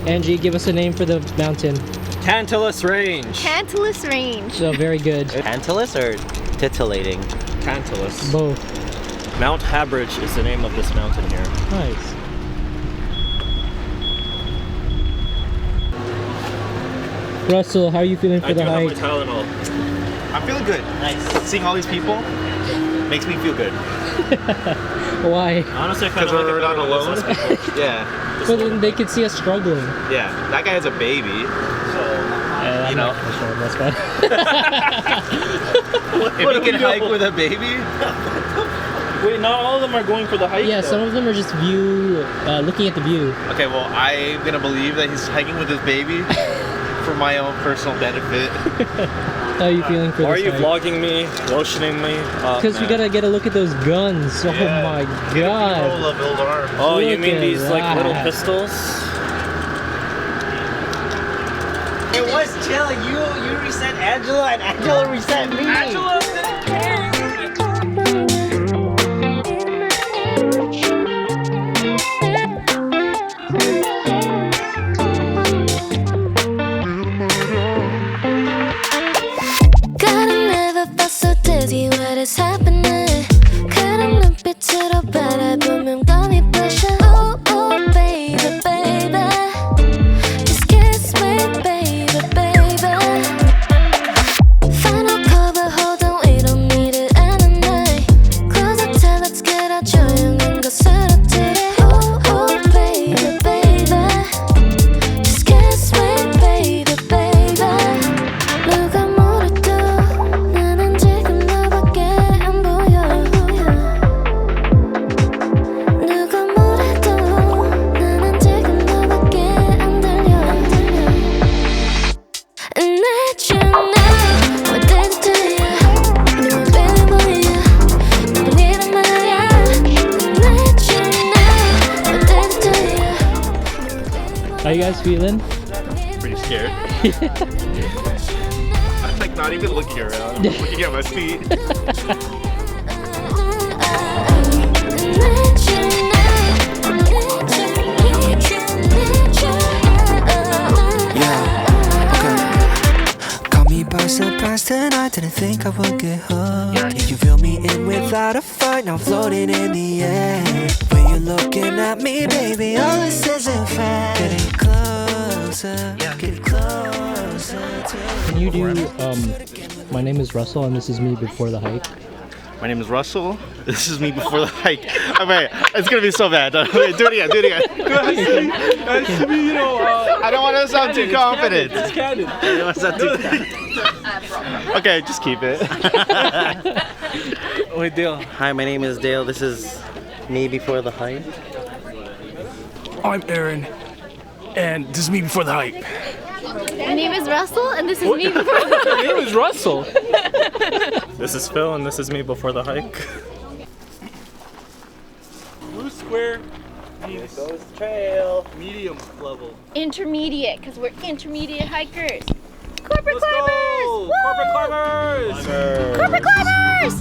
Angie, give us a name for the mountain. Tantalus Range. Tantalus Range. So very good. Tantalus or titillating? Tantalus. Both. Mount Habridge is the name of this mountain here. Nice. Russell, how are you feeling for the hike? Tylenol. I'm feeling good. Nice. Seeing all these people makes me feel good. Why? Honestly, I kind Because of we're not alone. Yeah. But then they could see us struggling. Yeah. That guy has a baby. So, I'm you know. not sure, that's fine. If you can hike with a baby. Wait, not all of them are going for the hike. Yeah, though. some of them are just looking at the view. Okay, well, I'm going to believe that he's hiking with his baby for my own personal benefit. How are you feeling for Why are this you hike? vlogging me, lotioning me? Because we gotta get a look at those guns. Oh my god. Roll of old arm. Oh, you Look mean at these like little that. pistols? It was chill. You reset Angela and Angela reset me. What is happening? 그런 눈빛으로 바라보면 껌이 부셔. Oh, oh, baby, baby. Just kiss me, baby, baby. Final call, but hold on, we don't need it anymore. Close the tab, let's get out 조용한 곳으로 들이. Oh, oh, baby, baby. Just kiss me, baby, baby. 누가 뭐래도 나는 지금 너밖에 안 보여. 누가 뭐래도 나는 지금 너밖에 안 들려. And let you know what did it to you? 너무 baby boy야. 너뿐이란 말야. And let you know what did it to you? How you guys feeling? Pretty scared. I'm like not even looking around. I'm looking at my feet. Caught me by surprise tonight, didn't think I would get hooked. You feel me in without a fight, now floating in the air. When you're looking at me, baby, all this isn't fair. Getting closer, get closer to Can you do, my name is Russell and this is me before the hike? My name is Russell. This is me before the hike. Oh, wait, it's gonna be so bad. Wait, do it again. Do it again. Nice to meet you. I don't want to sound too confident. It's canon. I don't want to sound too confident. Okay, just keep it. Wait, Dale. Hi, my name is Dale. This is me before the hike. I'm Aaron, and this is me before the hike. My name is Russell, and this is me before My name is Russell. This is Phil, and this is me before the hike. Blue square means Goes trail. medium level. intermediate, because we're intermediate hikers. Corporate Let's climbers! go! Woo! Corporate climbers! Corporate climbers!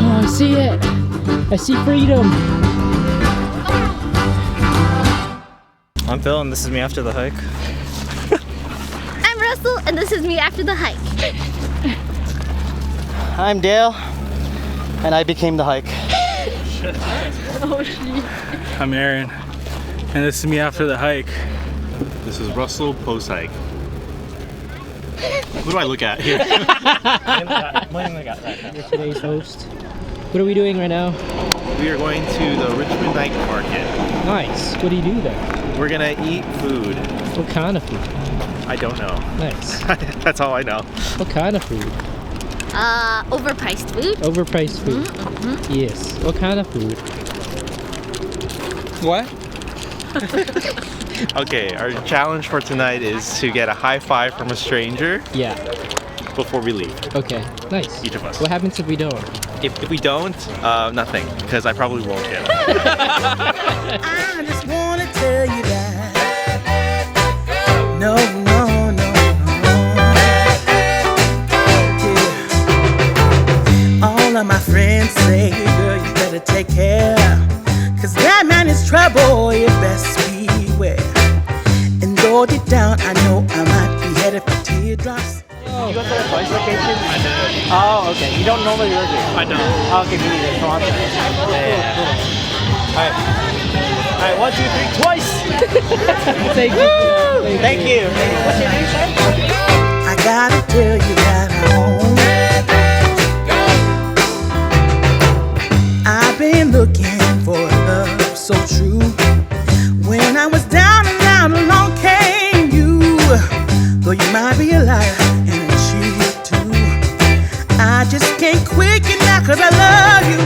Oh, I see it. I see freedom. I'm Phil, and this is me after the hike. I'm Russell, and this is me after the hike. I'm Dale, and I became the hike. Oh, shit. I'm Aaron, and this is me after the hike. This is Russell post hike. Who do I look at here? You're today's host. What are we doing right now? We are going to the Richmond night market. Nice. What do you do there? We're gonna eat food. What kind of food? I don't know. Nice. That's all I know. What kind of food? Overpriced food. Overpriced food. Yes. What kind of food? What? Okay, our challenge for tonight is to get a high five from a stranger Yeah. before we leave. Okay. Nice. Each of us. What happens if we don't? If we don't, nothing, because I probably won't get it. I just wanna tell you that. No, no, no, no. Yeah. All of my friends say, girl, you better take care. Cause that man is trouble, you best beware. And though deep down, I know I might be headed for teardrops. You go to the Toys location? I did. Oh, okay. You don't normally live here? I don't. Oh, okay, me neither. Toronto. Yeah. Alright. Alright, 1, 2, 3, twice! Thank you. Thank you. What's your name, sir? I gotta tell you that I've been looking for love so true. When I was down and out, along came you. Though you might be a liar and a cheat too, I just can't quit you now 'cause I love you.